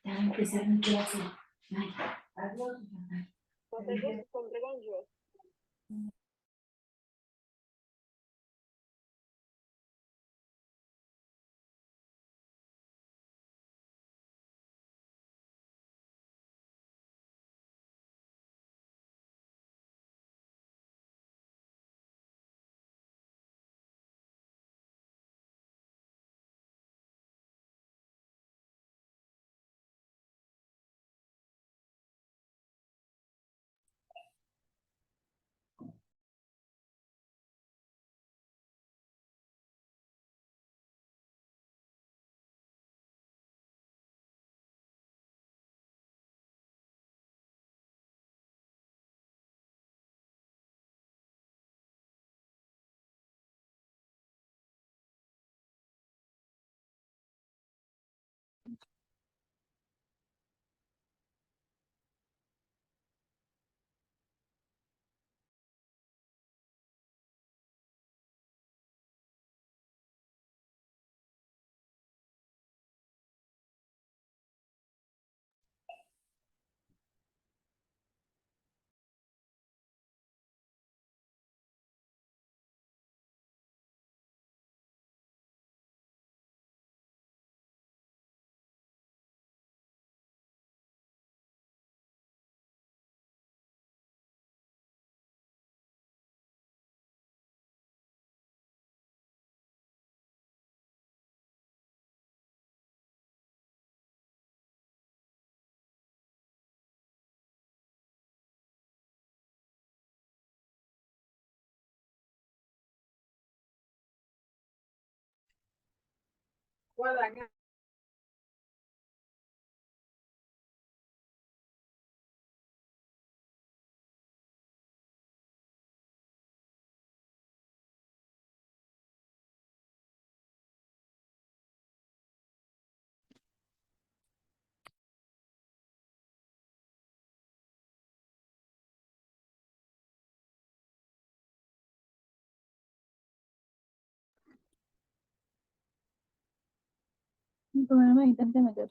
Ya empezaron clase. Adiós. Conté con yo. Guarda, Primero me intenté meter.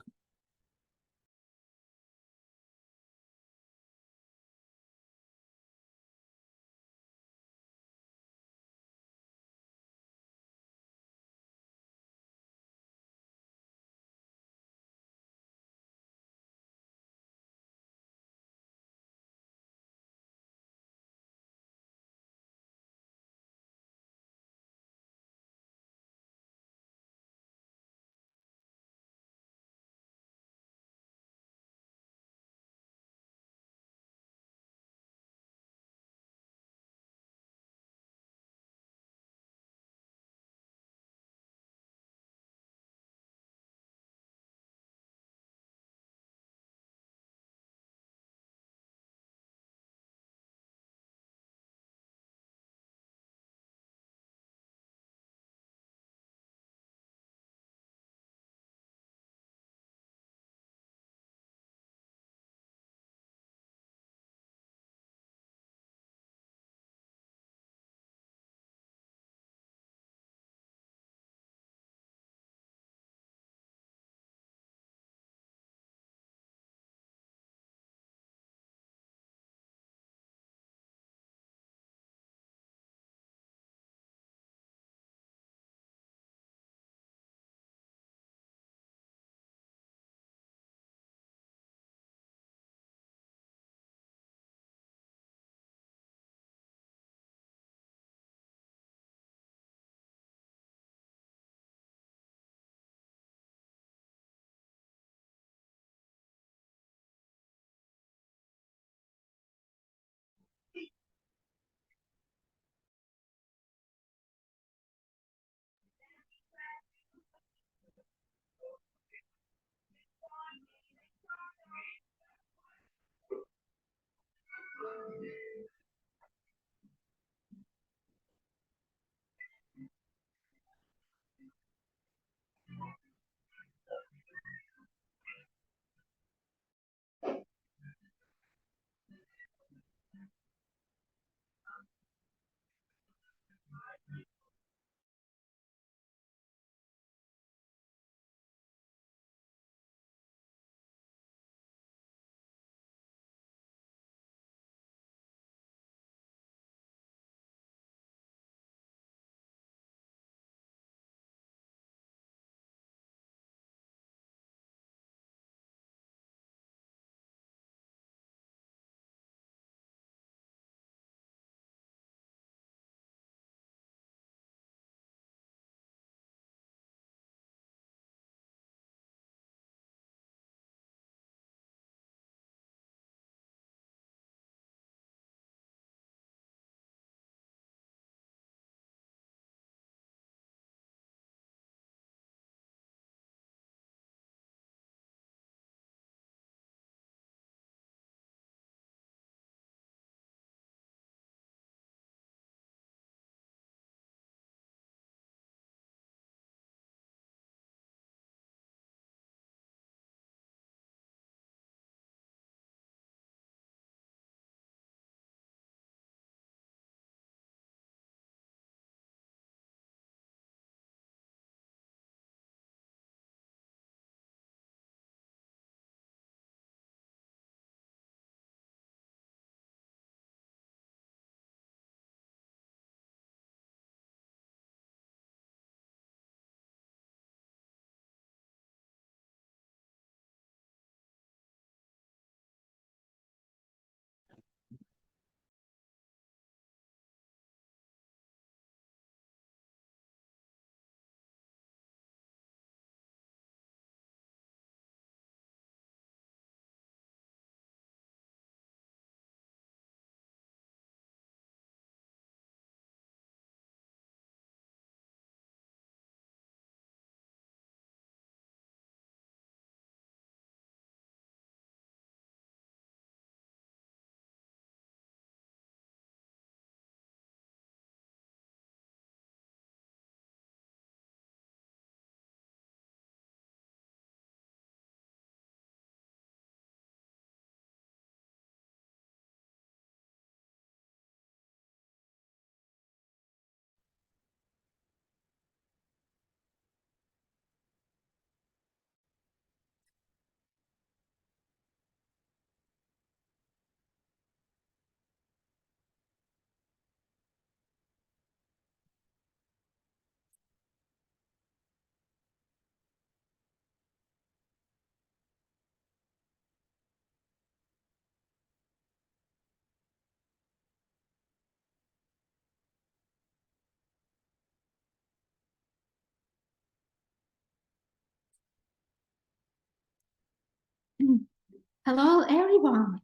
Hello, everyone.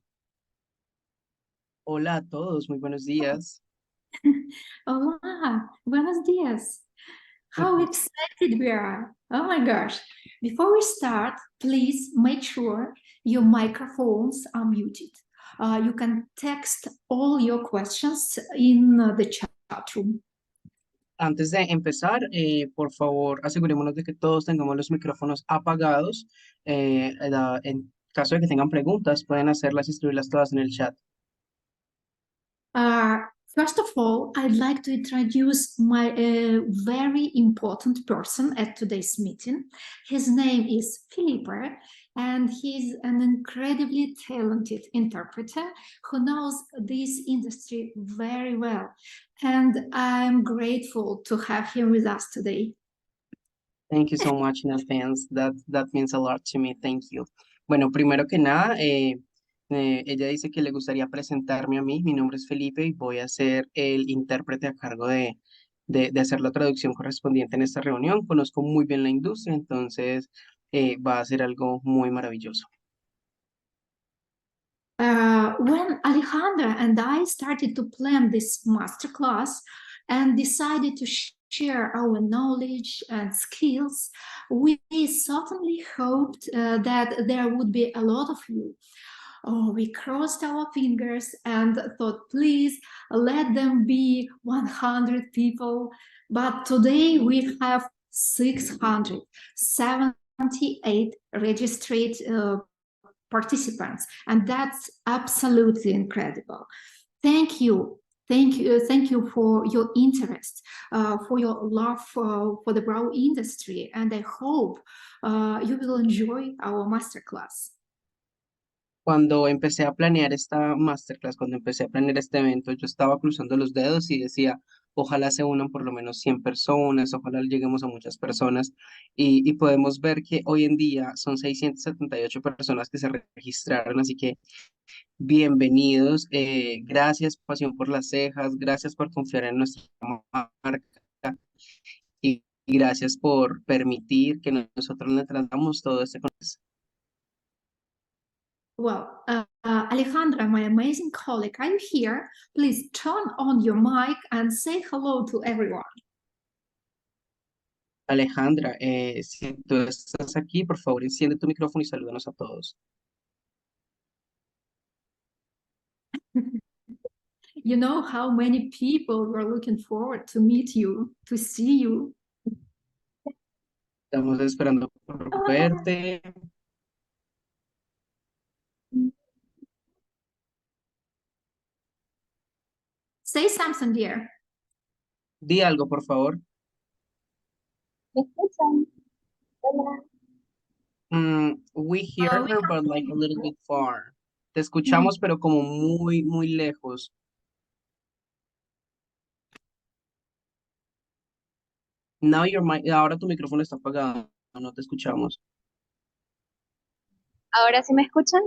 Hola a todos, muy buenos días. Hola, buenos dias. How excited we are. Oh my gosh. Before we start, please make sure your microphones are muted. You can text all your questions in the chat room. Antes de empezar, por favor, asegurémonos de que todos tengamos los micrófonos apagados. En caso de que tengan preguntas, pueden hacerlas y escribirlas todas en el chat. First of all, I'd like to introduce my very important person at today's meeting. His name is Felipe, and he's an incredibly talented interpreter who knows this industry very well. And I'm grateful to have him with us today. Thank you so much in advance. That means a lot to me. Thank you. Bueno, primero que nada, ella dice que le gustaría presentarme a mí. Mi nombre es Felipe y voy a ser el intérprete a cargo de hacer la traducción correspondiente en esta reunión. Conozco muy bien la industria, entonces va a ser algo muy maravilloso. When Alejandra and I started to plan this masterclass and decided to share our knowledge and skills, we certainly hoped that there would be a lot of you. Oh, we crossed our fingers and thought, please let them be 100 people. But today we have 678 registered participants, and that's absolutely incredible. Thank you. Thank you for your interest, for your love for the brow industry, and I hope you will enjoy our masterclass. Cuando empecé a planear esta masterclass, cuando empecé a planear este evento, yo estaba cruzando los dedos y decía, ojalá se unan por lo menos 100 personas, ojalá lleguemos a muchas personas. Y podemos ver que hoy en día son 678 personas que se registraron, así que bienvenidos. Gracias, Pasión por las Cejas, gracias por confiar en nuestra marca y gracias por permitir que nosotros le tratamos todo este contenido. Well, Alejandra, my amazing colleague, are you here? Please turn on your mic and say hello to everyone. Alejandra, si tú estás aquí, por favor, enciende tu micrófono y salúdanos a todos. You know how many people were looking forward to meet you, to see you. Estamos esperando por verte. Say something, dear. Di algo, por favor. ¿Me escuchan? Hola. We hear we her, can but like a little bit far. Te Mm. escuchamos, pero como muy, muy lejos. Now your mic, ahora tu micrófono está apagado, no te escuchamos. ¿Ahora sí me escuchan?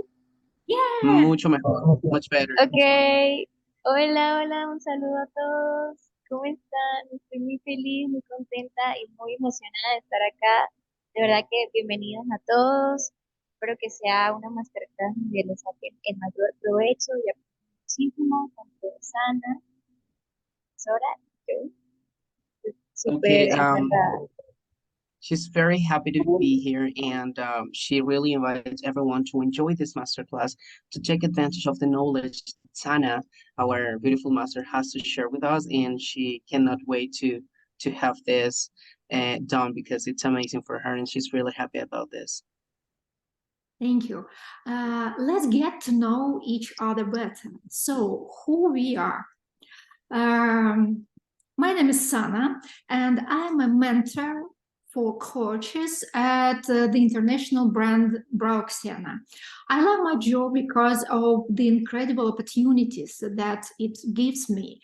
Yeah. Mucho mejor, much better. Ok. Hola, hola, un saludo a todos. ¿Cómo están? Estoy muy feliz, muy contenta y muy emocionada de estar acá. De verdad que bienvenidos a todos. Espero que sea una masterclass donde les saquen el mayor provecho y aprendan muchísimo con BrowXenna, profesora. Yo estoy Okay, súper encantada. she's very happy to be here, and she really invites everyone to enjoy this masterclass, to take advantage of the knowledge Sana, our beautiful master, has to share with us, and she cannot wait to have this done because it's amazing for her, and she's really happy about this. Thank you. Let's get to know each other better. So, who we are. My name is Sana, and I'm a mentor for coaches at the international brand BrowXenna. I love my job because of the incredible opportunities that it gives me.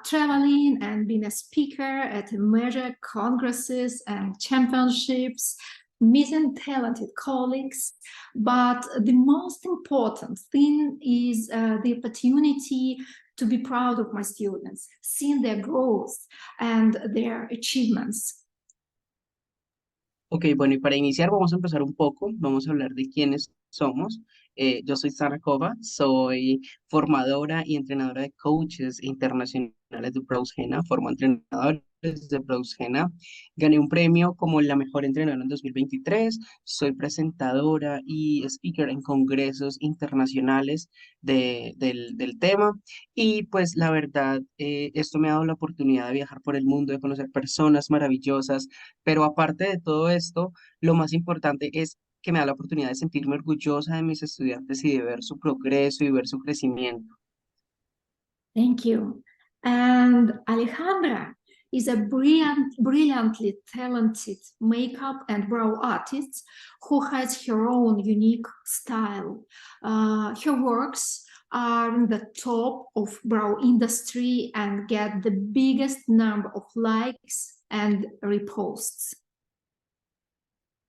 Traveling and being a speaker at major congresses and championships, meeting talented colleagues, but the most important thing is the opportunity to be proud of my students, seeing their growth and their achievements. Ok, bueno, y para iniciar vamos a empezar un poco, vamos a hablar de quiénes somos. Yo soy Sara Cova, soy formadora y entrenadora de coaches internacionales de BrowXenna, formo entrenadores de BrowXenna. Gané un premio como la mejor entrenadora en 2023. Soy presentadora y speaker en congresos internacionales del tema. Y pues la verdad, esto me ha dado la oportunidad de viajar por el mundo, de conocer personas maravillosas, pero aparte de todo esto, lo más importante es que me da la oportunidad de sentirme orgullosa de mis estudiantes y de ver su progreso y ver su crecimiento. Thank you. And Alejandra is a brilliantly talented makeup and brow artist who has her own unique style. Her works are in the top of brow industry and get the biggest number of likes and reposts.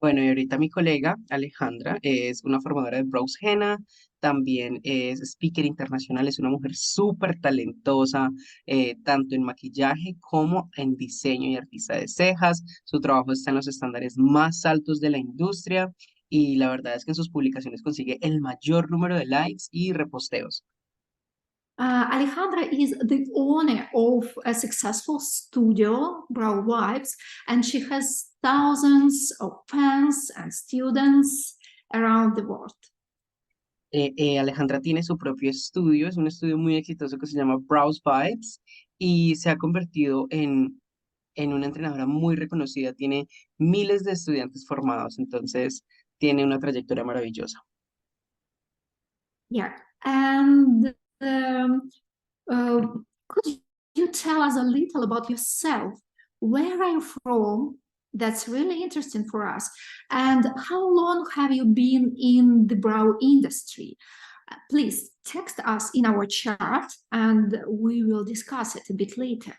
Bueno, y ahorita mi colega Alejandra es una formadora de BrowXenna, también es speaker internacional, es una mujer súper talentosa, tanto en maquillaje como en diseño y artista de cejas. Su trabajo está en los estándares más altos de la industria y la verdad es que en sus publicaciones consigue el mayor número de likes y reposteos. Alejandra is the owner of a successful studio, Brow Vibes, and she has thousands of fans and students around the world. Alejandra tiene su propio estudio, es un estudio muy exitoso que se llama Vibes y se ha convertido en una entrenadora muy reconocida, tiene miles de estudiantes formados, entonces tiene una trayectoria maravillosa. Yeah, and could you tell us a little about yourself? Where are you from? That's really interesting for us. And how long have you been in the brow industry? Please text us in our chat and we will discuss it a bit later.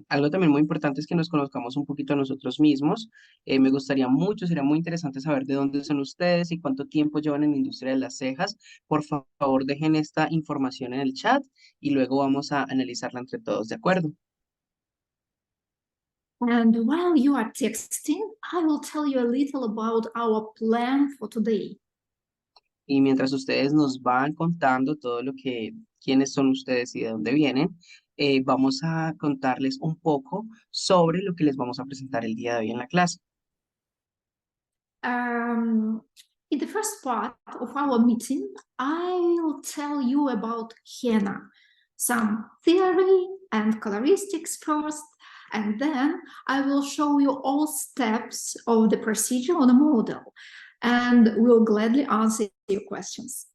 Algo también muy importante es que nos conozcamos un poquito a nosotros mismos. Me gustaría mucho, sería muy interesante saber de dónde son ustedes y cuánto tiempo llevan en la industria de las cejas. Por favor, dejen esta información en el chat y luego vamos a analizarla entre todos, ¿de acuerdo? And while you are texting, I will tell you a little about our plan for today. Y mientras ustedes nos van contando todo lo que, quiénes son ustedes y de dónde vienen, vamos a contarles un poco sobre lo que les vamos a presentar el día de hoy en la clase. Um, in the first part of our meeting, I will tell you about henna, some theory and coloristics first, and then I will show you all steps of the procedure on a model, and will gladly answer your questions.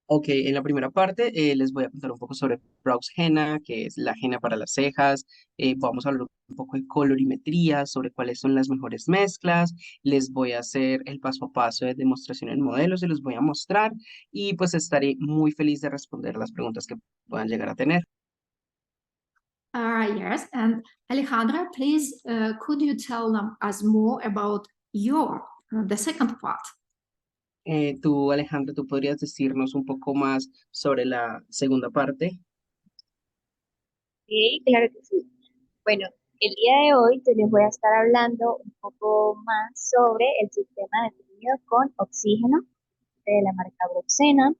Ok, en la primera parte les voy a contar un poco sobre BrowXenna, que es la henna para las cejas. Vamos a hablar un poco de colorimetría, sobre cuáles son las mejores mezclas. Les voy a hacer el paso a paso de demostración en modelos, se los voy a mostrar y pues estaré muy feliz de responder las preguntas que puedan llegar a tener. Yes, and Alejandra, please, could you tell us more about the second part? Tú, Alejandra, ¿tú podrías decirnos un poco más sobre la segunda parte? Sí, claro que sí. Bueno, el día de hoy yo les voy a estar hablando un poco más sobre el sistema definido con oxígeno de la marca BrowXenna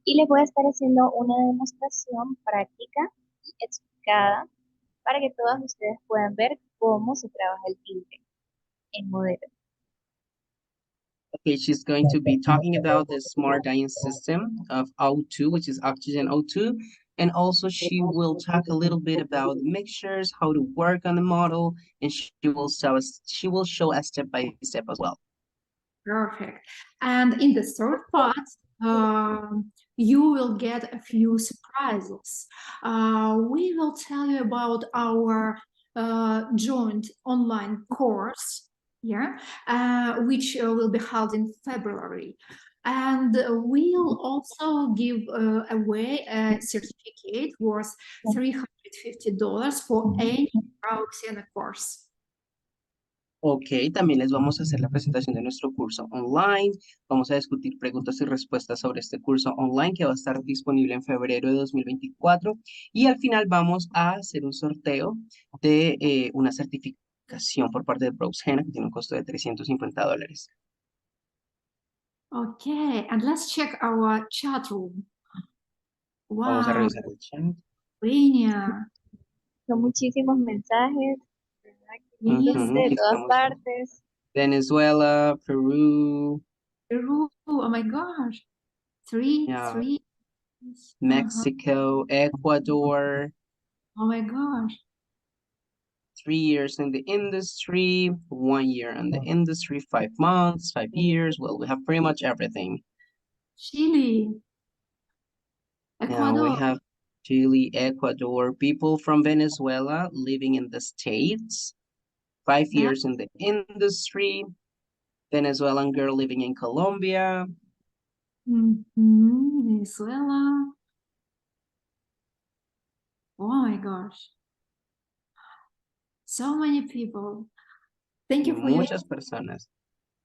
y les voy a estar haciendo una demostración práctica y explicada para que todas ustedes puedan ver cómo se trabaja el tinte en modelo. Okay, she's going to be talking about the smart dyeing system of O2, which is oxygen O2. And also she will talk a little bit about mixtures, how to work on the model, and she will show us step by step as well. Perfect. And in the third part, you will get a few surprises. We will tell you about our joint online course, which will be held in February. And we'll also give away a certificate worth $350 for any BrowXenna course. Ok, también les vamos a hacer la presentación de nuestro curso online. Vamos a discutir preguntas y respuestas sobre este curso online que va a estar disponible en febrero de 2024. Y al final vamos a hacer un sorteo de una certificación por parte de BrowXenna que tiene un costo de $350. Okay, and let's check our chat room. Vamos a Wow, revisar el chat. Virginia, Son muchísimos mensajes, ¿verdad? Que llegan Ujú, de aquí todas tenemos partes. Venezuela, Perú, Peru, oh my gosh, three, yeah, three, Mexico, Ecuador, oh my gosh, 3 years in the industry, 1 year in the industry, 5 months, 5 years. Well, we have pretty much everything. Chile, Yeah, we Ecuador, have Chile, Ecuador, people from Venezuela living in the States, 5 years in the industry, Venezuelan girl living in Colombia. Venezuela, oh my gosh, so many people. Thank Y you for your muchas personas.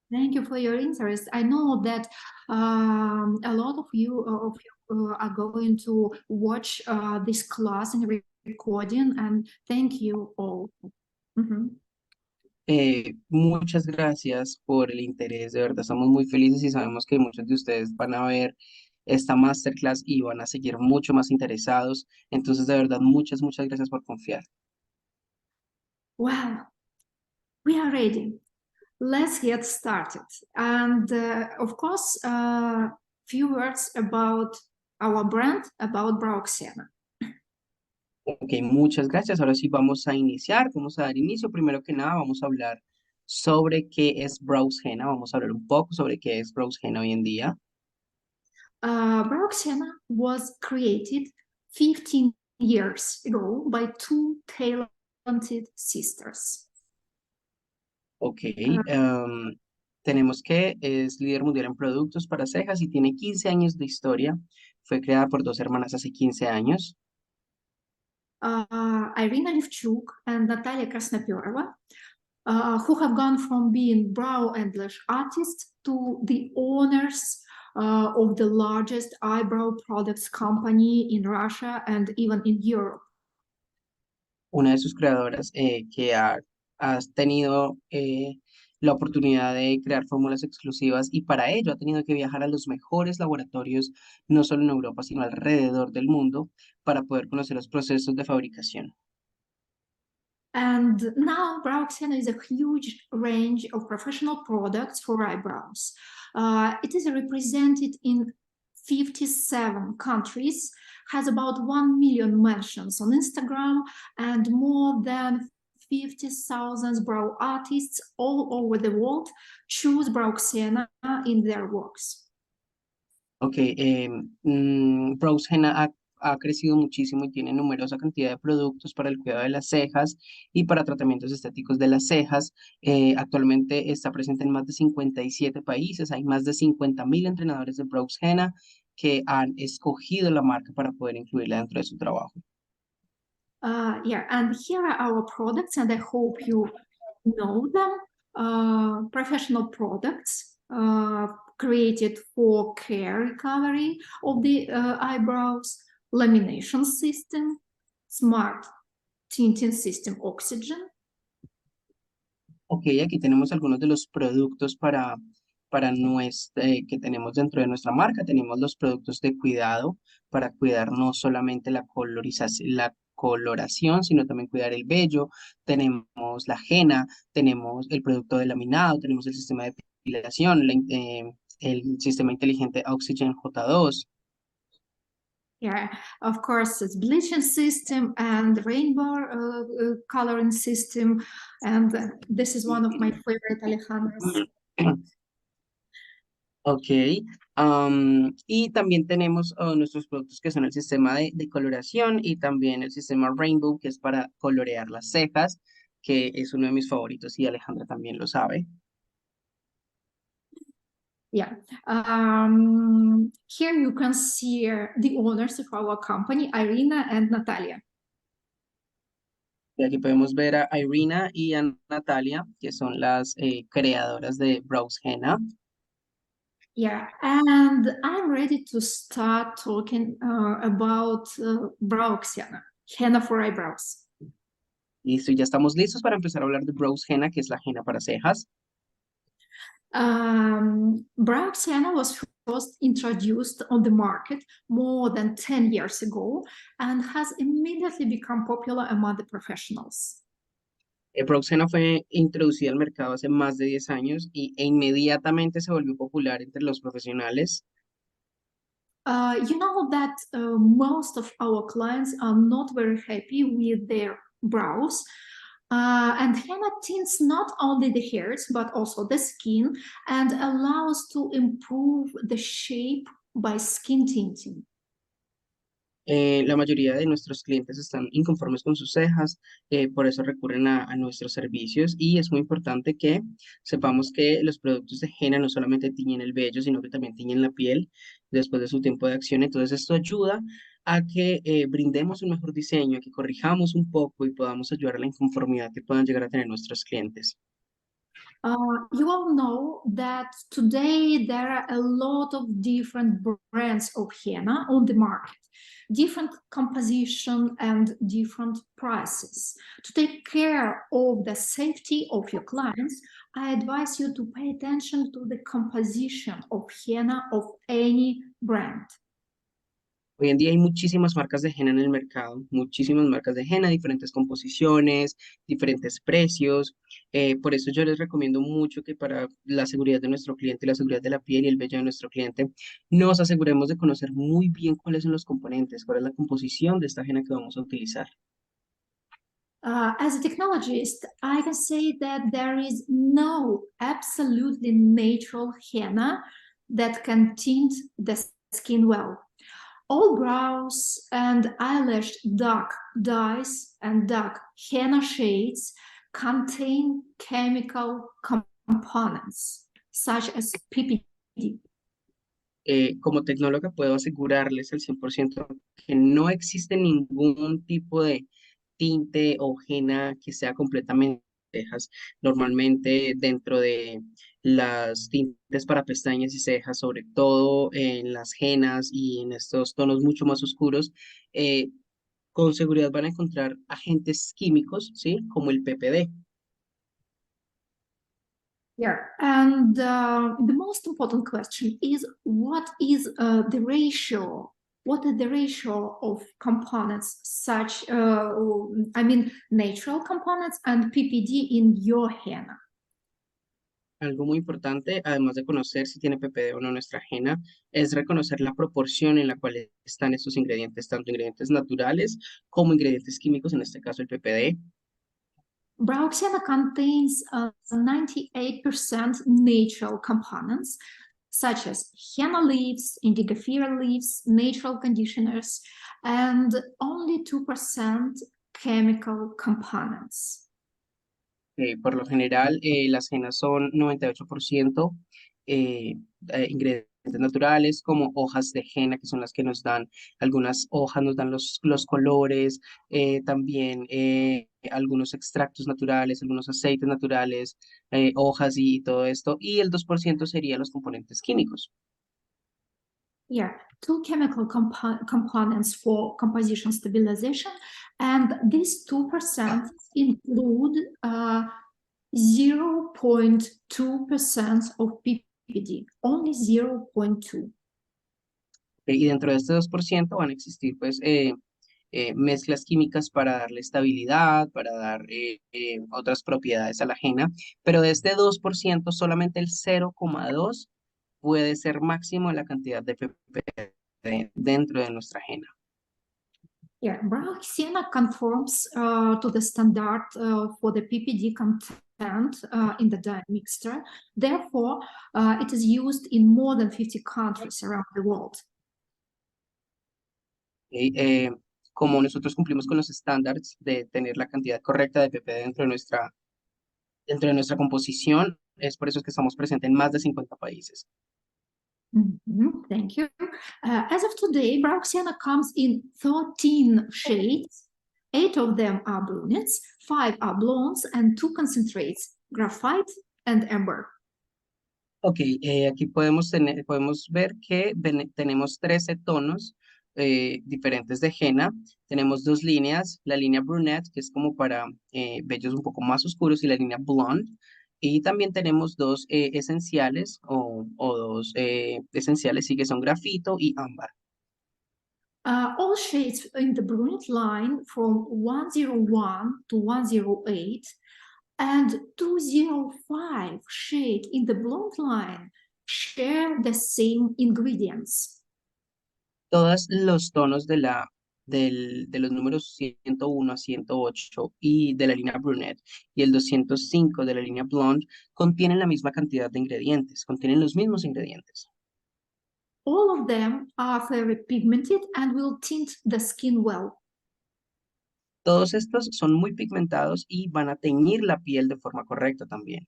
Thank you for your interest. I know that a lot of you are going to watch this class and recording, and thank you all. Mhm. Muchas gracias por el interés, de verdad estamos muy felices y sabemos que muchos de ustedes van a ver esta masterclass y van a seguir mucho más interesados. Entonces, de verdad, muchas gracias por confiar. Well, we are ready. Let's get started. And of course, few words about our brand, about BrowXenna. Ok, muchas gracias. Ahora sí vamos a iniciar, vamos a dar inicio. Primero que nada, vamos a hablar sobre qué es BrowXenna. Vamos a hablar un poco sobre qué es BrowXenna hoy en día. BrowXenna was created 15 years ago by two talented sisters. Ok, tenemos que es líder mundial en productos para cejas y tiene 15 años de historia. Fue creada por dos hermanas hace 15 años. Irina Levchuk and Natalia Krasnoperova, who have gone from being brow and lash artists to the owners of the largest eyebrow products company in Russia and even in Europe. Una de sus creadoras que ha tenido la oportunidad de crear fórmulas exclusivas y para ello ha tenido que viajar a los mejores laboratorios, no solo en Europa, sino alrededor del mundo, para poder conocer los procesos de fabricación. And now BrowXenna is a huge range of professional products for eyebrows. It is represented in 57 countries, has about 1 million mentions on Instagram, and more than 50,000 brow artists all over the world choose BrowXenna in their works. Ok, BrowXenna ha crecido muchísimo y tiene numerosa cantidad de productos para el cuidado de las cejas y para tratamientos estéticos de las cejas. Actualmente está presente en más de 57 países. Hay más de 50.000 entrenadores de BrowXenna que han escogido la marca para poder incluirla dentro de su trabajo. Yeah, and here are our products, and I hope you know them. Professional products created for care recovery of the eyebrows, lamination system, smart tinting system oxygen. Ok, aquí tenemos algunos de los productos que tenemos dentro de nuestra marca. Tenemos los productos de cuidado para cuidar no solamente la coloración, sino también cuidar el vello. Tenemos la henna, tenemos el producto de laminado, tenemos el sistema de depilación, el sistema inteligente Oxygen J2. Yeah, of course, it's bleaching system and rainbow coloring system, and this is one of my favorite Alejandra's. Ok, y también tenemos nuestros productos que son el sistema de coloración y también el sistema Rainbow, que es para colorear las cejas, que es uno de mis favoritos y Alejandra también lo sabe. Yeah. Here you can see the owners of our company, Irina and Natalia. Y aquí podemos ver a Irina y a Natalia, que son las creadoras de BrowXenna. Yeah, and I'm ready to start talking about BrowXenna, henna for eyebrows. Listo, y ya estamos listos para empezar a hablar de BrowXenna, que es la henna para cejas. BrowXenna was first introduced on the market more than 10 years ago and has immediately become popular among the professionals. BrowXenna fue introducida al mercado hace más de 10 años e inmediatamente se volvió popular entre los profesionales. You know that most of our clients are not very happy with their brows. And henna tints not only the hairs, but also the skin and allows to improve the shape by skin tinting. La mayoría de nuestros clientes están inconformes con sus cejas, por eso recurren a nuestros servicios y es muy importante que sepamos que los productos de henna no solamente tiñen el vello, sino que también tiñen la piel después de su tiempo de acción. Entonces esto ayuda a que brindemos un mejor diseño, a que corrijamos un poco y podamos ayudar a la inconformidad que puedan llegar a tener nuestros clientes. You all know that today there are a lot of different brands of henna on the market, different composition and different prices. To take care of the safety of your clients, I advise you to pay attention to the composition of henna of any brand. Hoy en día hay muchísimas marcas de henna en el mercado, muchísimas marcas de henna, diferentes composiciones, diferentes precios. Por eso yo les recomiendo mucho que para la seguridad de nuestro cliente, la seguridad de la piel y el vello de nuestro cliente, nos aseguremos de conocer muy bien cuáles son los componentes, cuál es la composición de esta henna que vamos a utilizar. As a technologist, I can say that there is no absolutely natural henna that can tint the skin well. All brows and eyelash dark dyes and dark henna shades contain chemical components, such as PPD. Como tecnóloga puedo asegurarles al 100% que no existe ningún tipo de tinte o henna que sea completamente cejas. Normalmente dentro de las tintes para pestañas y cejas, sobre todo en las hennas y en estos tonos mucho más oscuros, con seguridad van a encontrar agentes químicos, ¿sí? Como el PPD. Yeah, and the most important question is what is the ratio? What is the ratio of components such, natural components and PPD in your henna? Algo muy importante, además de conocer si tiene PPD o no nuestra henna, es reconocer la proporción en la cual están estos ingredientes, tanto ingredientes naturales como ingredientes químicos, en este caso el PPD. BrowXenna contains 98% natural components, such as henna leaves, indigofera leaves, natural conditioners, and only 2% chemical components. Por lo general, las hennas son 98% ingredientes naturales, como hojas de henna, que son las que nos dan, algunas hojas nos dan los colores, también algunos extractos naturales, algunos aceites naturales, hojas y todo esto, y el 2% serían los componentes químicos. Yeah, two chemical components for composition stabilization, and these 2% include 0.2% of PPD, only 0.2. Y dentro de este 2% van a existir pues mezclas químicas para darle estabilidad, para dar otras propiedades a la henna, pero de este 2% solamente el 0,2 puede ser máximo la cantidad de PPD dentro de nuestra henna. Yeah, BrowXenna conforms to the standard for the PPD content in the dye mixture. Therefore, it is used in more than 50 countries around the world. Como nosotros cumplimos con los estándares de tener la cantidad correcta de PPD dentro de nuestra composición, es por eso que estamos presentes en más de 50 países. Thank you. As of today, BrowXenna comes in 13 shades. 8 of them are brunettes, 5 are blondes, and 2 concentrates, graphite and amber. Ok, aquí podemos ver que tenemos 13 tonos diferentes de henna. Tenemos dos líneas, la línea brunette, que es como para vellos un poco más oscuros, y la línea blonde, Y también tenemos dos esenciales o dos esenciales, sí que son grafito y ámbar. All shades in the brunette line from 101 to 108 and 205 shade in the blonde line share the same ingredients. Todos los tonos de los números 101 a 108 y de la línea brunette y el 205 de la línea blonde contienen la misma cantidad de ingredientes, contienen los mismos ingredientes. All of them are very pigmented and will tint the skin well. Todos estos son muy pigmentados y van a teñir la piel de forma correcta también.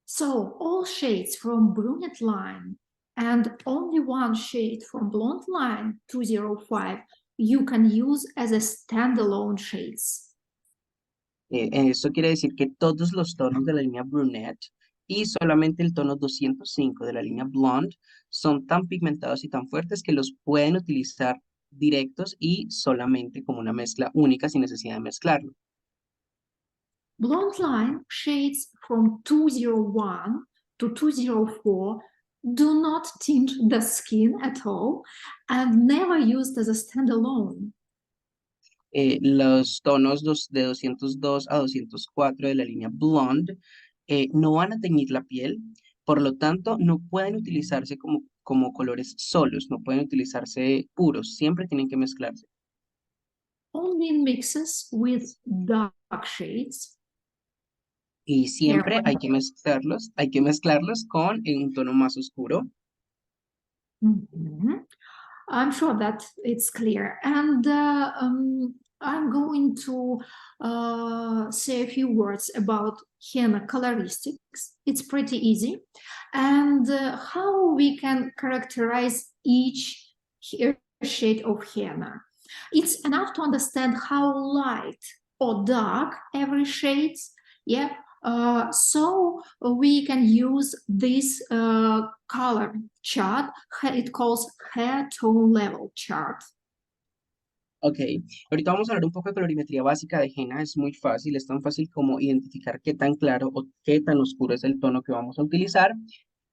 So all shades from brunette line and only one shade from blonde line 205 you can use as a standalone shades. Esto quiere decir que todos los tonos de la línea brunette y solamente el tono 205 de la línea blonde son tan pigmentados y tan fuertes que los pueden utilizar directos y solamente como una mezcla única sin necesidad de mezclarlo. Blonde line shades from 201 to 204 do not tint the skin at all and never used as a standalone. Los tonos de 202 a 204 de la línea blonde no van a teñir la piel, por lo tanto no pueden utilizarse como colores solos, no pueden utilizarse puros, siempre tienen que mezclarse. Only in mixes with dark shades. Y siempre hay que mezclarlos con un tono más oscuro. Mhm. I'm sure that it's clear. And I'm going to say a few words about henna coloristics. It's pretty easy. And how we can characterize each shade of henna. It's enough to understand how light or dark every shade. Yeah. So we can use this color chart. It calls hair tone level chart. Ok, ahorita vamos a hablar un poco de colorimetría básica de henna. Es muy fácil, es tan fácil como identificar qué tan claro o qué tan oscuro es el tono que vamos a utilizar.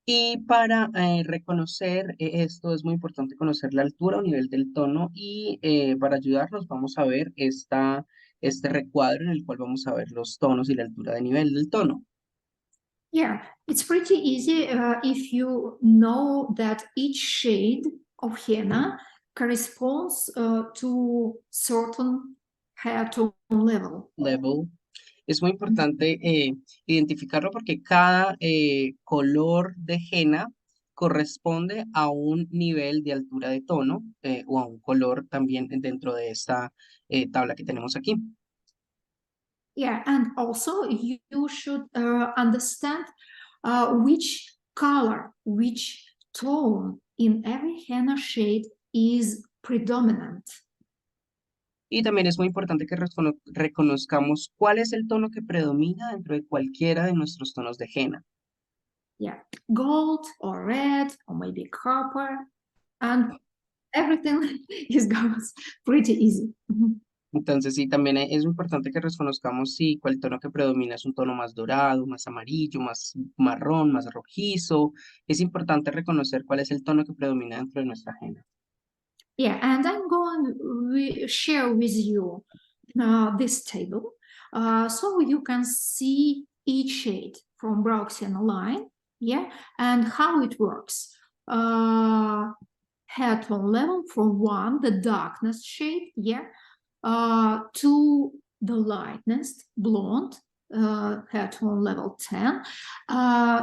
Y para reconocer esto es muy importante conocer la altura o nivel del tono y para ayudarnos vamos a ver este recuadro en el cual vamos a ver los tonos y la altura de nivel del tono. Yeah, it's pretty easy if you know that each shade of henna corresponds to certain hair tone level. Es muy importante identificarlo porque cada color de henna corresponde a un nivel de altura de tono o a un color también dentro de esta tabla que tenemos aquí. Yeah, and also you should understand which color, which tone in every henna shade is predominant. Y también es muy importante que reconozcamos cuál es el tono que predomina dentro de cualquiera de nuestros tonos de henna. Yeah, gold or red or maybe copper, and everything is goes pretty easy. Entonces, sí, también es importante que reconozcamos si cuál tono que predomina es un tono más dorado, más amarillo, más marrón, más rojizo. Es importante reconocer cuál es el tono que predomina dentro de nuestra henna. Yeah, and I'm going to share with you this table so you can see each shade from BrowXenna line, yeah, and how it works. Hair tone level from 1, the darkness shade, yeah, to the lightness, blonde, hair tone level 10.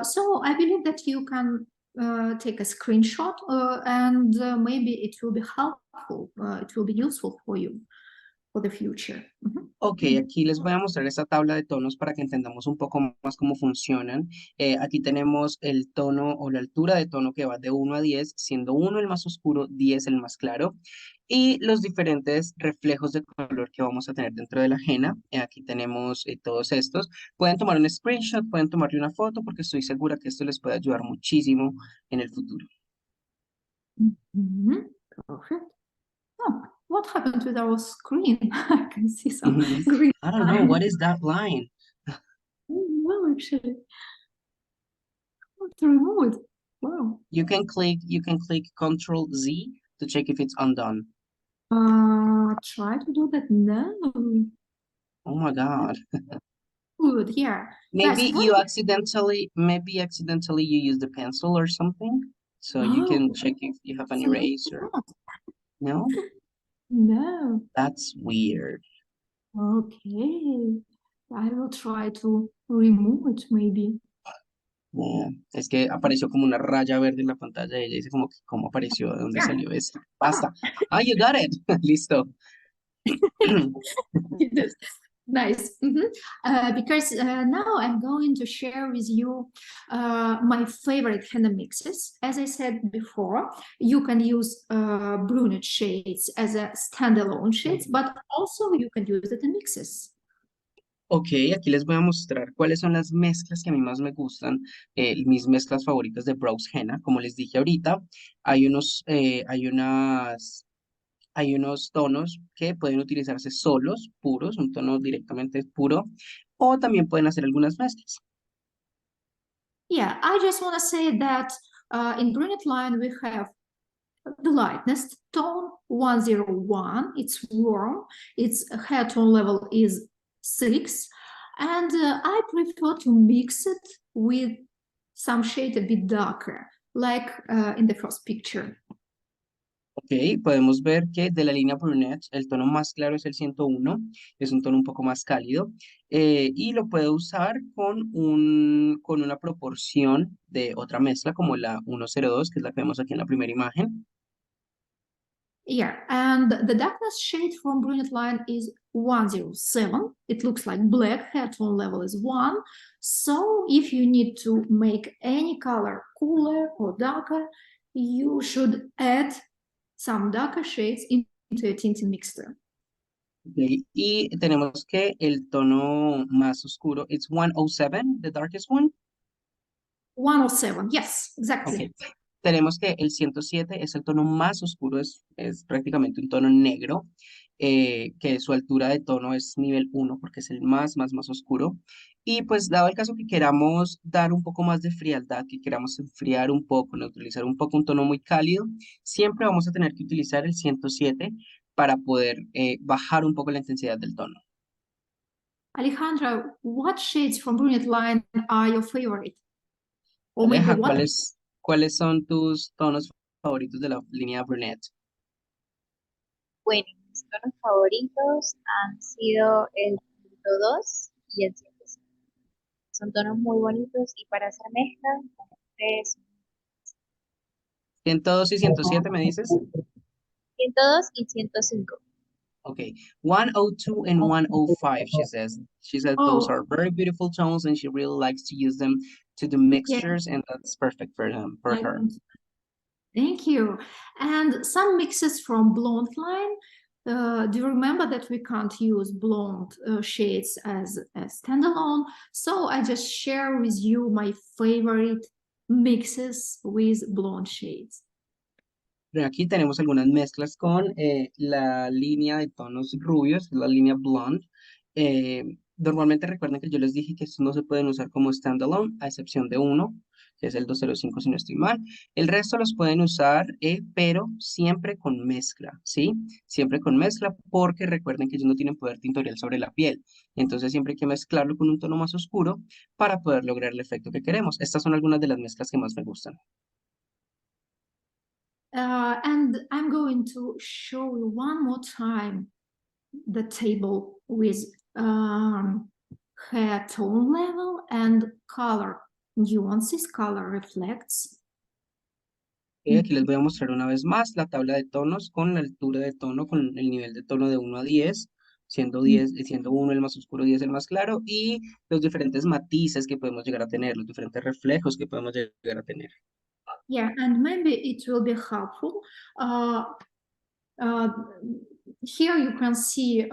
So I believe that you can take a screenshot and maybe it will be helpful, it will be useful for you for the future. Ok, aquí les voy a mostrar esta tabla de tonos para que entendamos un poco más cómo funcionan. Aquí tenemos el tono o la altura de tono que va de 1 a 10, siendo 1 el más oscuro, 10 el más claro. Y los diferentes reflejos de color que vamos a tener dentro de la henna. Aquí tenemos todos estos. Pueden tomar un screenshot, pueden tomarle una foto porque estoy segura que esto les puede ayudar muchísimo en el futuro. Perfect. Oh, what happened with our screen? I can see some green I don't know, what is that line? Well, actually. How to remove it? Wow. You can click Control Z to check if it's undone. Try to do that now. Oh my God. Good, yeah. Maybe Guys, you accidentally you use the pencil or something. So you can check if you have an eraser. No? No. That's weird. Okay. I will try to remove it maybe. Yeah. Es que apareció como una raya verde en la pantalla y ella dice como que cómo apareció, de dónde Yeah. salió esto. Basta. Ah, you got it. Listo. Yes. Nice. Because now I'm going to share with you my favorite henna mixes. As I said before, you can use brunette shades as a standalone shades, but also you can use it in mixes. Ok, aquí les voy a mostrar cuáles son las mezclas que a mí más me gustan, mis mezclas favoritas de BrowXenna. Como les dije ahorita, hay unos tonos que pueden utilizarse solos, puros, un tono directamente puro, o también pueden hacer algunas mezclas. Yeah, I just want to say that in brunette line we have the lightness tone 101. It's warm. Its hair tone level is 6, and I prefer to mix it with some shade a bit darker, like in the first picture. Ok, podemos ver que de la línea brunette el tono más claro es el 101, es un tono un poco más cálido, y lo puedo usar con una proporción de otra mezcla como la 102, que es la que vemos aquí en la primera imagen. Yeah, and the darkness shade from brunette line is 107. It looks like black, hair tone level is 1. So if you need to make any color cooler or darker, you should add some darker shades into a tinting mixture. Ok, y tenemos que el tono más oscuro, it's 107, the darkest one. 107, yes, exactly. Ok, tenemos que el 107 es el tono más oscuro, es prácticamente un tono negro, que su altura de tono es nivel 1 porque es el más oscuro. Y pues dado el caso que queramos dar un poco más de frialdad, que queramos enfriar un poco, neutralizar un poco un tono muy cálido, siempre vamos a tener que utilizar el 107 para poder bajar un poco la intensidad del tono. Alejandra, what shades from brunette line are your favorite? Or maybe Aleja, what? ¿cuáles son tus tonos favoritos de la línea brunette? Bueno, mis tonos favoritos han sido el punto 2 y el 105. Son tonos muy bonitos y para hacer mezclas, como ustedes, 102 y 107, ¿me dices? 102 y 105. Okay, 102 and 105, she says. She said those are Oh, very beautiful tones and she really likes to use them to do yeah. mixtures, and that's perfect for her. Thank you. And some mixes from blonde line. Do you remember that we can't use blonde shades as a standalone? So I just share with you my favorite mixes with blonde shades. Pero aquí tenemos algunas mezclas con la línea de tonos rubios, la línea blonde. Normalmente recuerden que yo les dije que estos no se pueden usar como standalone, a excepción de uno, que es el 205 si no estoy mal. El resto los pueden usar, pero siempre con mezcla, ¿sí? Siempre con mezcla porque recuerden que ellos no tienen poder tintorial sobre la piel. Entonces siempre hay que mezclarlo con un tono más oscuro para poder lograr el efecto que queremos. Estas son algunas de las mezclas que más me gustan. And I'm going to show you one more time the table with hair tone level and color nuances, color reflects. Aquí les voy a mostrar una vez más la tabla de tonos con la altura de tono, con el nivel de tono de 1 a 10, siendo 1 el más oscuro, 10 el más claro, y los diferentes matices que podemos llegar a tener, los diferentes reflejos que podemos llegar a tener. Yeah, and maybe it will be helpful. Here you can see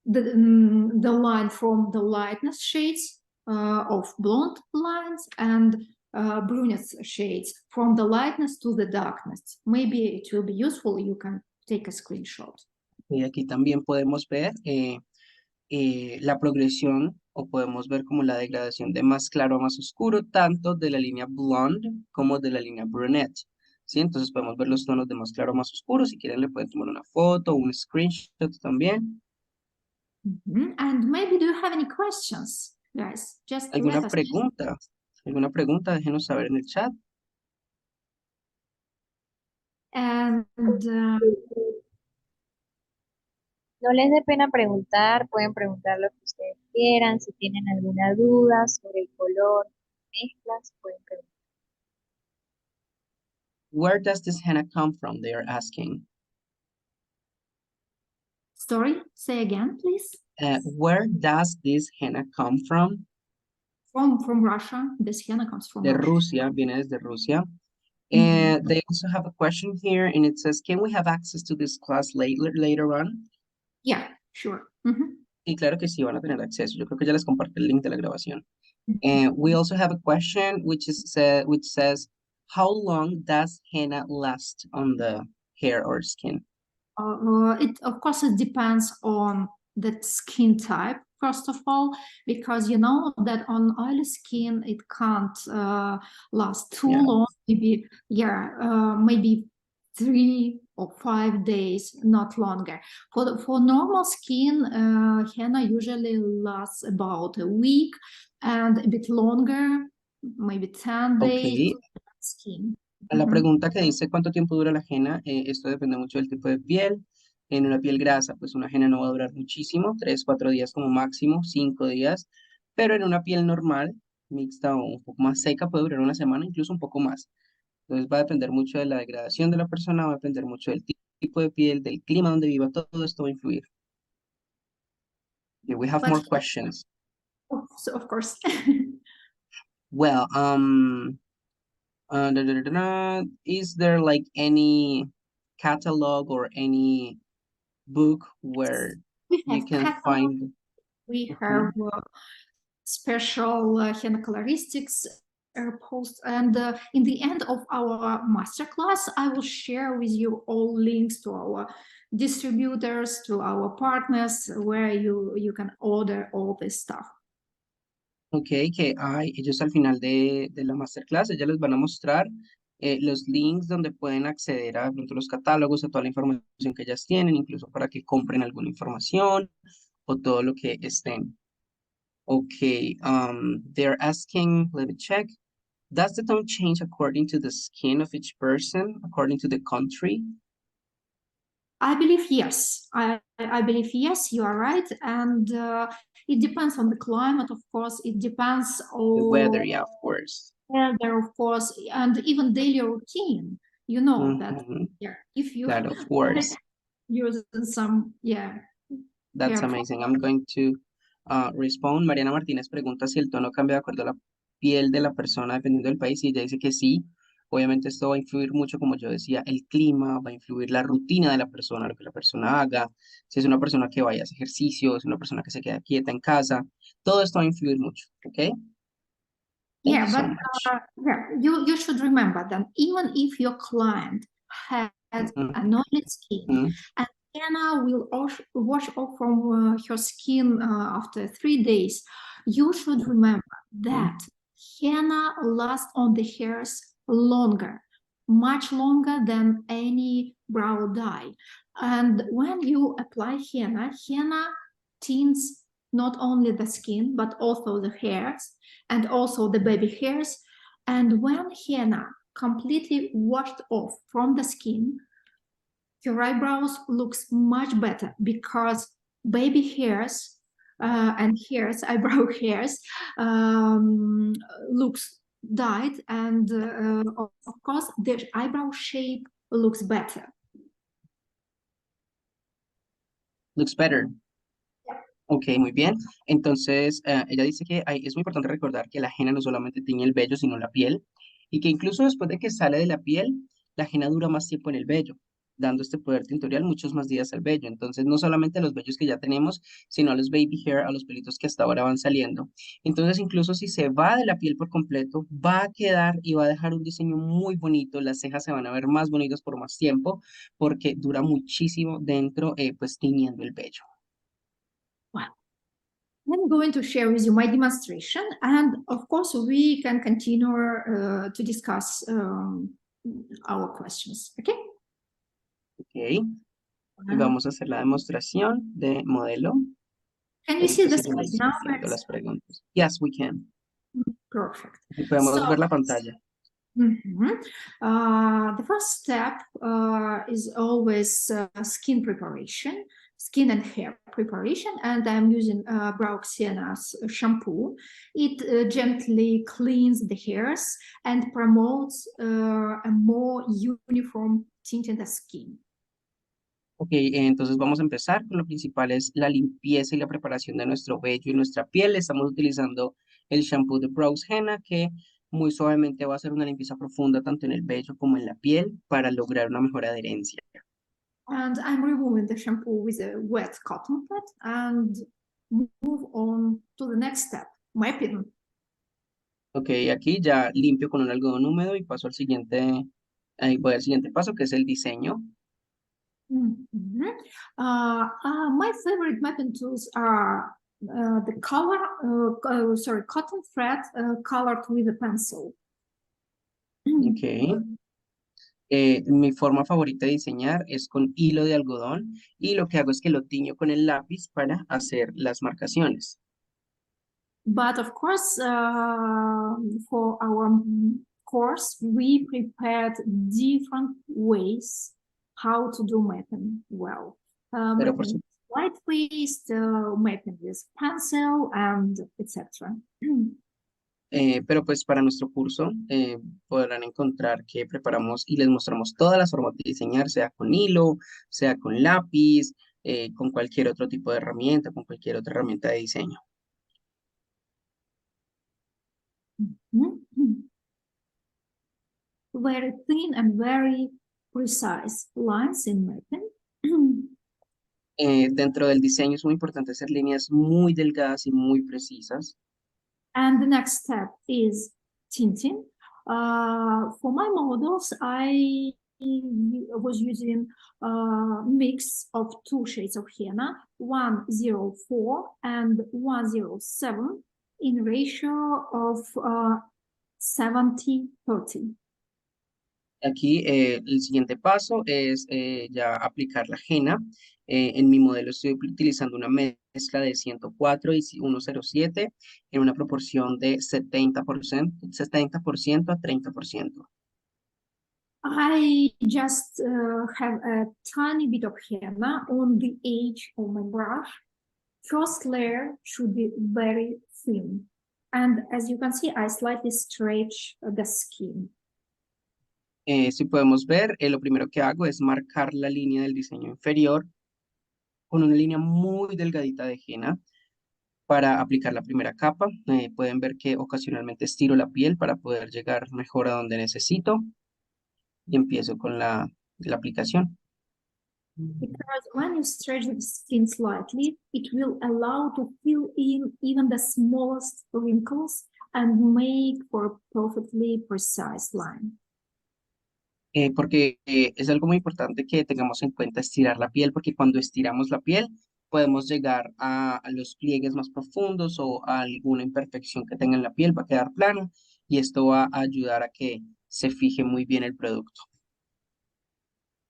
the line from the lightness shades of blonde lines and brunette shades from the lightness to the darkness. Maybe it will be useful. You can take a screenshot. Y aquí también podemos ver la progresión o podemos ver como la degradación de más claro a más oscuro, tanto de la línea blonde como de la línea brunette. ¿Sí? Entonces podemos ver los tonos de más claro a más oscuro. Si quieren le pueden tomar una foto, un screenshot también. And maybe do you have any questions, guys? Just ¿Alguna let us know. pregunta? ¿Alguna pregunta? Déjenos saber en el chat. And No les dé pena preguntar, pueden preguntar lo que ustedes quieran, si tienen alguna duda sobre el color, mezclas, pueden preguntar. Where does this henna come from? They are asking. sorry, say again, please. Where does this henna come from? From Russia. This henna comes from De Russia. Rusia, viene desde Rusia. Mhm. And they also have a question here, and it says, can we have access to this class later on? Yeah, sure. Mhm. Y claro que sí, van a tener acceso. Yo creo que ya les compartí el link de la grabación. Mhm. And we also have a question which says, how long does henna last on the hair or skin? It of course it depends on the skin type first of all, because you know that on oily skin it can't last too Yeah. long. Maybe 3 or 5 days, not longer. For normal skin, henna usually lasts about a week and a bit longer, maybe 10 days. Ok. Skin. A la Mhm. pregunta que dice cuánto tiempo dura la henna, esto depende mucho del tipo de piel. En una piel grasa, pues una henna no va a durar muchísimo, 3, 4 días como máximo, 5 días. Pero en una piel normal, mixta o un poco más seca, puede durar una semana, incluso un poco más. Entonces va a depender mucho de la degradación de la persona, va a depender mucho del tipo de piel, del clima donde viva, todo esto va a influir. Okay, we have But more questions. of course. Well, is there like any catalog or any book where We you have can catalog, find? we Mhm. have special henna coloristics post, and in the end of our masterclass, I will share with you all links to our distributors, to our partners, where you can order all this stuff. Ok, que hay, ellos al final de la masterclass, ellas les van a mostrar los links donde pueden acceder a, de pronto, los catálogos, a toda la información que ellas tienen, incluso para que compren alguna información o todo lo que estén. Okay, they're asking, let me check. Does the tone change according to the skin of each person, according to the country? I believe yes. I believe yes, you are right. And it depends on the climate, of course. It depends The on weather, yeah, of course. weather, of course, and even daily routine. You know that, Mhm. yeah, if you That, of course. use some, That's hair. amazing. I'm going to respond. Mariana Martínez pregunta si el tono cambia de acuerdo a la piel de la persona dependiendo del país y ella dice que sí. Obviamente esto va a influir mucho, como yo decía, el clima, va a influir la rutina de la persona, lo que la persona haga, si es una persona que vaya a hacer ejercicio, es una persona que se queda quieta en casa, todo esto va a influir mucho, ¿ok? Thank you Yeah, so but much. you should remember that even if your client had an oily skin, Mhm, and Anna will wash off from her skin after 3 days, you should remember that mhm. henna lasts on the hairs longer, much longer than any brow dye. And when you apply henna tints not only the skin but also the hairs and also the baby hairs. And when henna completely washed off from the skin, your eyebrows looks much better because baby hairs and hairs, eyebrow hairs, looks dyed, and of course the eyebrow shape looks better. Looks better. Ok, muy bien. Entonces, ella dice que es muy importante recordar que la henna no solamente tiñe el vello, sino la piel, y que incluso después de que sale de la piel, la henna dura más tiempo en el vello, dando este poder tintorial muchos más días al vello. Entonces, no solamente a los vellos que ya tenemos, sino a los baby hair, a los pelitos que hasta ahora van saliendo. Entonces, incluso si se va de la piel por completo, va a quedar y va a dejar un diseño muy bonito. Las cejas se van a ver más bonitas por más tiempo, porque dura muchísimo dentro, pues tiñendo el vello. Wow. I'm going to share with you my demonstration, and of course we can continue to discuss our questions, okay? Ok, y vamos a hacer la demostración de modelo. Can you see the Entonces slide seguimos now? haciendo las preguntas. Yes, we can. Perfect. Y podemos So, ver la pantalla. the first step is always skin preparation, skin and hair preparation, and I'm using BrowXenna's shampoo. It gently cleans the hairs and promotes a more uniform tint in the skin. Ok, entonces vamos a empezar con lo principal es la limpieza y la preparación de nuestro vello y nuestra piel. Estamos utilizando el shampoo de BrowXenna que muy suavemente va a hacer una limpieza profunda tanto en el vello como en la piel para lograr una mejor adherencia. And I'm removing the shampoo with a wet cotton pad and move on to the next step, mapping. Ok, aquí ya limpio con un algodón húmedo y paso al siguiente, voy al siguiente paso que es el diseño. My favorite mapping tools are the cotton thread colored with a pencil. Ok. Mi forma favorita de diseñar es con hilo de algodón y lo que hago es que lo tiño con el lápiz para hacer las marcaciones. But of course, for our course, we prepared different ways how to do mapping well. Pero por Mapping white paste, mapping with pencil, and etc. Pero pues para nuestro curso podrán encontrar que preparamos y les mostramos todas las formas de diseñar, sea con hilo, sea con lápiz, con cualquier otro tipo de herramienta, con cualquier otra herramienta de diseño. Very thin and very precise lines in mapping. Dentro del diseño es muy importante hacer líneas muy delgadas y muy precisas. And the next step is tinting. For my models, I was using a mix of two shades of henna, 104 and 107, in ratio of 70-30. Aquí el siguiente paso es ya aplicar la henna. En mi modelo estoy utilizando una mezcla de 104 y 107 en una proporción de 70% a 30%. I just have a tiny bit of henna on the edge of my brush. First layer should be very thin. And as you can see, I slightly stretch the skin. Si podemos ver, lo primero que hago es marcar la línea del diseño inferior con una línea muy delgadita de henna para aplicar la primera capa. Pueden ver que ocasionalmente estiro la piel para poder llegar mejor a donde necesito y empiezo con la aplicación. Because when you stretch the skin slightly, it will allow to fill in even the smallest wrinkles and make for a perfectly precise line. Porque es algo muy importante que tengamos en cuenta estirar la piel, porque cuando estiramos la piel podemos llegar a los pliegues más profundos o a alguna imperfección que tenga en la piel, va a quedar plana y esto va a ayudar a que se fije muy bien el producto.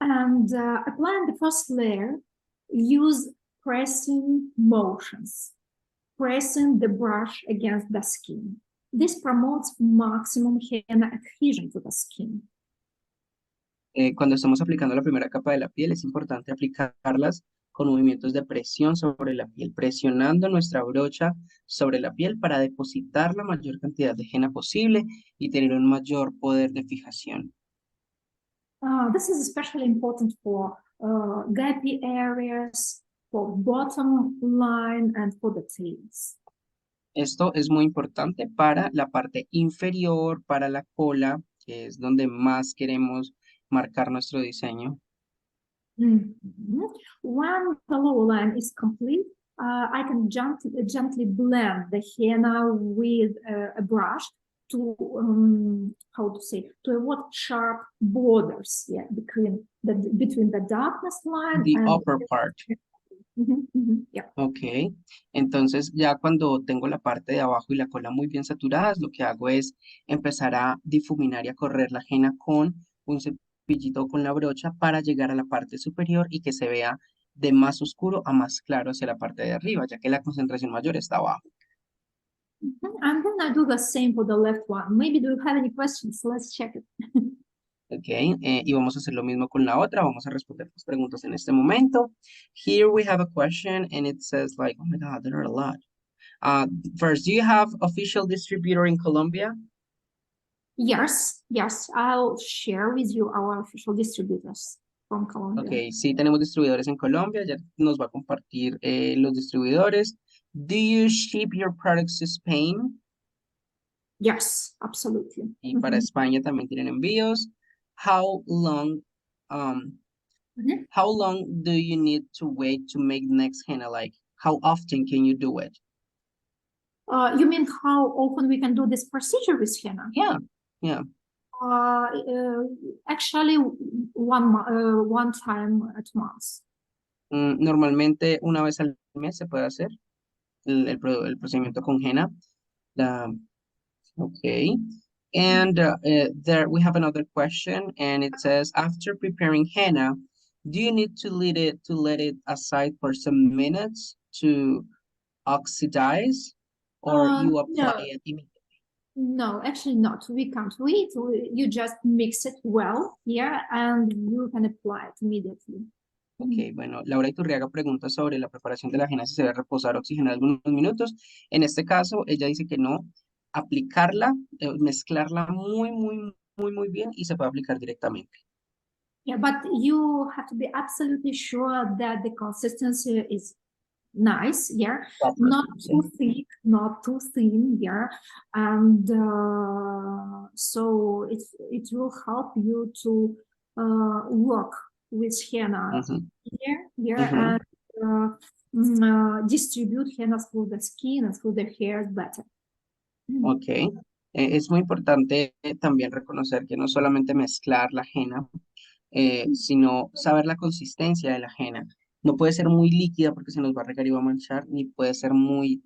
And applying the first layer, use pressing motions, pressing the brush against the skin. This promotes maximum henna adhesion to the skin. Cuando estamos aplicando la primera capa de la piel, es importante aplicarlas con movimientos de presión sobre la piel, presionando nuestra brocha sobre la piel para depositar la mayor cantidad de henna posible y tener un mayor poder de fijación. This is especially important for gappy areas, for bottom line, and for the tails. Esto es muy importante para la parte inferior, para la cola, que es donde más queremos marcar nuestro diseño. When the lower line is complete, I can gently blend the henna with a brush to to avoid sharp borders, between the darkness line The and upper part. Yeah. Ok, entonces ya cuando tengo la parte de abajo y la cola muy bien saturadas, lo que hago es empezar a difuminar y a correr la henna con un cepillito o con la brocha para llegar a la parte superior y que se vea de más oscuro a más claro hacia la parte de arriba, ya que la concentración mayor está abajo. I'm gonna do the same for the left one. Maybe do you have any questions? Let's check it. Ok, y vamos a hacer lo mismo con la otra. Vamos a responder las preguntas en este momento. Here we have a question and it says like, oh my God, there are a lot. First, do you have official distributor in Colombia? Yes, I'll share with you our official distributors from Colombia. Ok, sí tenemos distribuidores en Colombia. Ya nos va a compartir los distribuidores. Do you ship your products to Spain? Yes, absolutely. Y para España también tienen envíos. How long, um, Mhm. how long do you need to wait to make next henna? Like, how often can you do it? You mean how often we can do this procedure with henna? Yeah, yeah. Actually, one time at once. Normalmente una vez al mes se puede hacer el procedimiento con henna. La, okay. And there we have another question, and it says, after preparing henna, do you need to let it aside for some minutes to oxidize, or you apply No, it immediately? no, actually not. We can't wait. You just mix it well here, and you can apply it immediately. Ok, bueno, Laura Iturriaga pregunta sobre la preparación de la henna si se debe reposar o oxigenar algunos minutos. En este caso, ella dice que no, aplicarla, mezclarla muy bien y se puede aplicar directamente. Yeah, but you have to be absolutely sure that the consistency is nice, yeah, not too thick, not too thin, yeah, and so it will help you to work with henna here, and distribute henna through the skin and through the hair better. Ok, es muy importante también reconocer que no solamente mezclar la henna, sino saber la consistencia de la henna. No puede ser muy líquida porque se nos va a regar y va a manchar, ni puede ser muy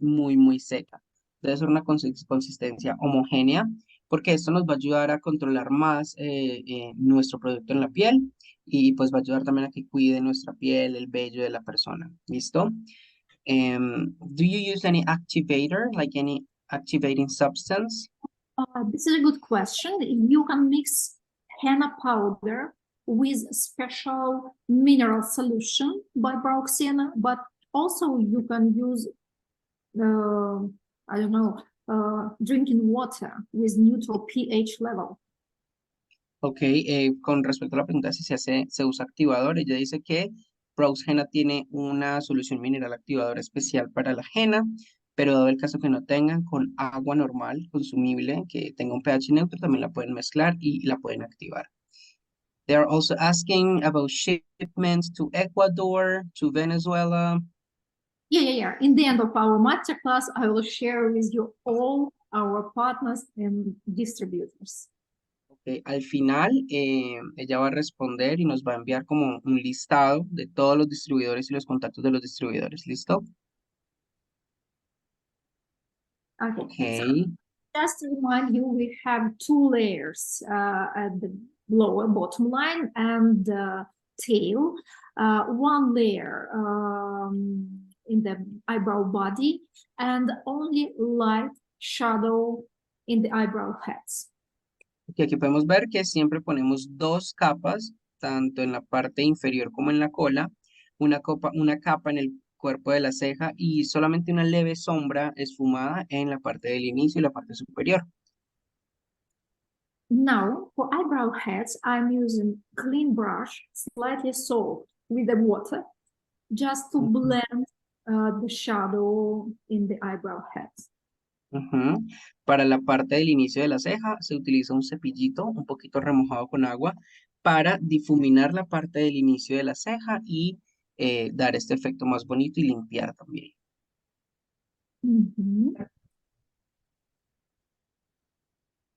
seca. Debe ser una consistencia homogénea, porque esto nos va a ayudar a controlar más nuestro producto en la piel y pues va a ayudar también a que cuide nuestra piel, el vello de la persona. ¿Listo? Do you use any activator, like any activating substance? This is a good question. You can mix henna powder with special mineral solution by BrowXenna, but also you can use, I don't know, drinking water with neutral pH level. Ok, con respecto a la pregunta si se usa activador, ella dice que BrowXenna tiene una solución mineral activadora especial para la henna, pero dado el caso que no tengan, con agua normal, consumible, que tenga un pH neutro, también la pueden mezclar y la pueden activar. They are also asking about shipments to Ecuador, to Venezuela. Yeah. In the end of our masterclass, I will share with you all our partners and distributors. Okay. Al final, ella va a responder y nos va a enviar como un listado de todos los distribuidores y los contactos de los distribuidores. ¿Listo? Okay. So Ok. just to remind you, we have two layers at the lower bottom line and tail. One layer in the eyebrow body and only light shadow in the eyebrow heads. Y aquí podemos ver que siempre ponemos dos capas, tanto en la parte inferior como en la cola, una capa en el cuerpo de la ceja y solamente una leve sombra esfumada en la parte del inicio y la parte superior. Now, for eyebrow heads, I'm using clean brush, slightly soaked with the water, just to blend the shadow in the eyebrow heads. Para la parte del inicio de la ceja se utiliza un cepillito un poquito remojado con agua para difuminar la parte del inicio de la ceja y dar este efecto más bonito y limpiar también.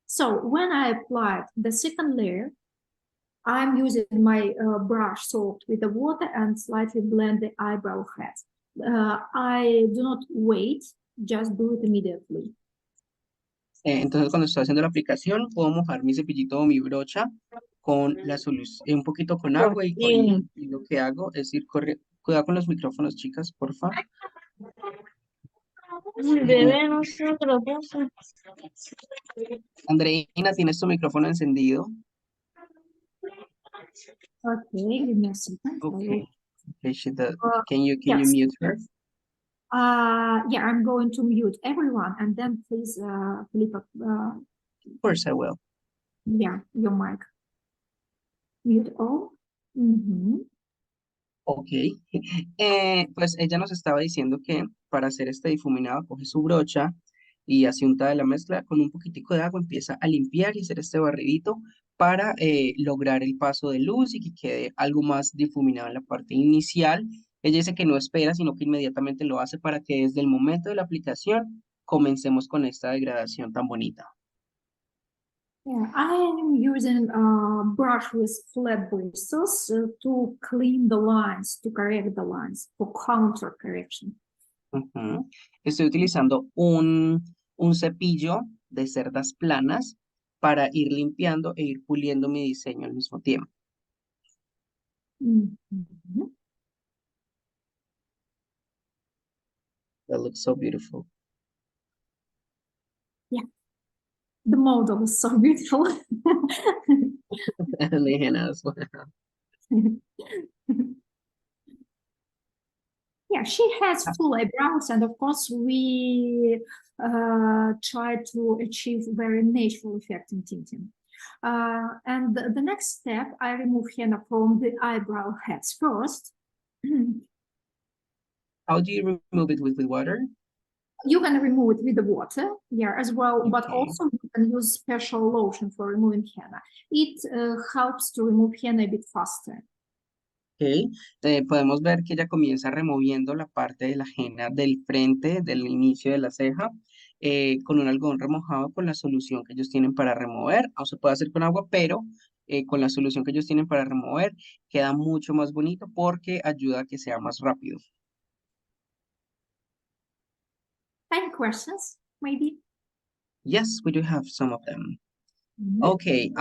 So when I applied the second layer, I'm using my brush soaked with the water and slightly blend the eyebrow heads. I do not wait, just do it immediately. Entonces, cuando estoy haciendo la aplicación, puedo mojar mi cepillito o mi brocha con la solución, un poquito con agua y lo que hago es ir corriendo. Cuidado con los micrófonos, chicas, porfa. Bebé, no sé, otra cosa. Andreina, ¿tienes tu micrófono encendido? Okay, give me a second. Okay. Okay, can you yes. mute her? Yeah, I'm going to mute everyone and then please, Felipe, Of course I will. yeah, your mic. Mute all. Ok, pues ella nos estaba diciendo que para hacer este difuminado coge su brocha y así unta de la mezcla con un poquitico de agua empieza a limpiar y hacer este barridito para lograr el paso de luz y que quede algo más difuminado en la parte inicial. Ella dice que no espera, sino que inmediatamente lo hace para que desde el momento de la aplicación comencemos con esta degradación tan bonita. Yeah, I am using a brush with flat bristles to clean the lines, to correct the lines, for counter correction. Ujú. Estoy utilizando un cepillo de cerdas planas para ir limpiando e ir puliendo mi diseño al mismo tiempo. That looks so beautiful. Yeah, the model is so beautiful. Henna as well. Yeah, she has full eyebrows, and of course we try to achieve very natural effect in tinting. And the next step, I remove henna from the eyebrow heads first. How do you remove it with water? You can remove it with the water, yeah, as well, but Okay. also you can use special lotion for removing henna. It helps to remove henna a bit faster. Okay. Podemos ver que ella comienza removiendo la parte de la henna del frente, del inicio de la ceja, con un algodón remojado con la solución que ellos tienen para remover, o se puede hacer con agua, pero con la solución que ellos tienen para remover queda mucho más bonito porque ayuda a que sea más rápido. Any questions, maybe? Yes, we do have some of them. Okay.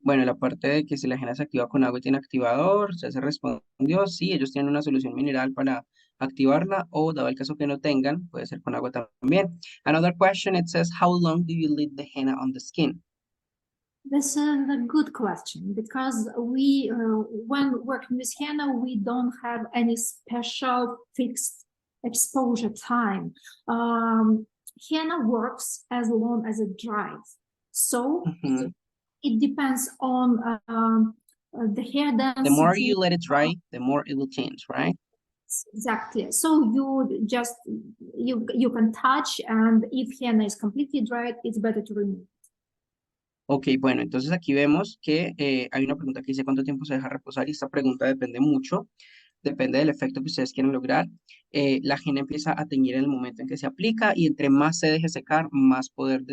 Bueno, la parte de que si la henna se activa con agua y tiene activador, ya se respondió, sí, ellos tienen una solución mineral para activarla o dado el caso que no tengan, puede ser con agua también. Another question, it says, how long do you leave the henna on the skin? This is a good question because we, when working with henna, we don't have any special fixed exposure time. Henna works as long as it dries. So it depends on the hair density. The more you let it dry, the more it will change, right? Exactly. So you just, you can touch, and if henna is completely dried, it's better to remove. Ok, bueno, entonces aquí vemos que hay una pregunta que dice cuánto tiempo se deja reposar y esta pregunta depende mucho, depende del efecto que ustedes quieren lograr. La henna empieza a teñir en el momento en que se aplica y entre más se deje secar, más poder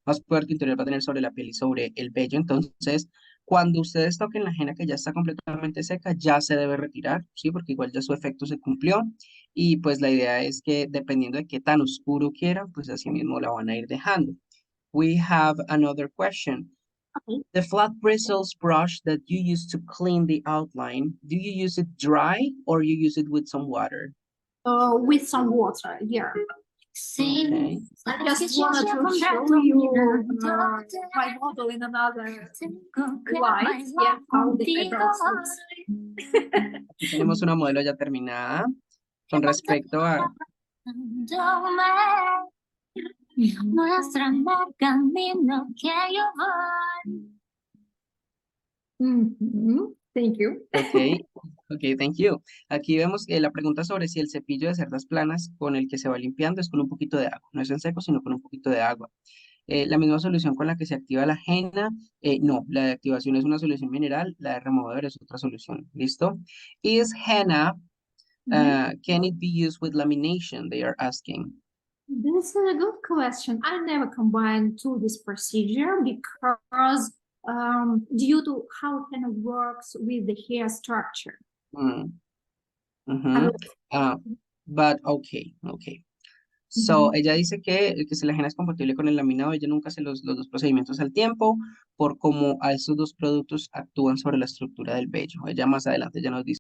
más poder tintorial va a tener sobre la piel y sobre el vello. Entonces, cuando ustedes toquen la henna que ya está completamente seca, ya se debe retirar, ¿sí? Porque igual ya su efecto se cumplió y pues la idea es que dependiendo de qué tan oscuro quieran, pues así mismo la van a ir dejando. We have another question. Okay. The flat bristles brush that you use to clean the outline, do you use it dry or you use it with some water? With some water, yeah. Okay. I just wanted to show you my model in another light. Yeah, how the eyebrows looks. Aquí tenemos una modelo ya terminada con respecto a... Nuestra camino que Thank you. Okay, thank you. Aquí vemos que la pregunta sobre si el cepillo de cerdas planas con el que se va limpiando es con un poquito de agua. No es en seco, sino con un poquito de agua. La misma solución con la que se activa la henna, no, la de activación es una solución mineral, la de remover es otra solución. ¿Listo? Is henna, can it be used with lamination? They are asking. This is a good question. I never combined to this procedure because due to how Henna works with the hair structure. Mm, I ujú. will- Ah, but okay, okay. So, ella dice que si la henna es compatible con el laminado, ella nunca hace los dos procedimientos al tiempo por cómo a estos dos productos actúan sobre la estructura del vello. Ella más adelante ya nos dice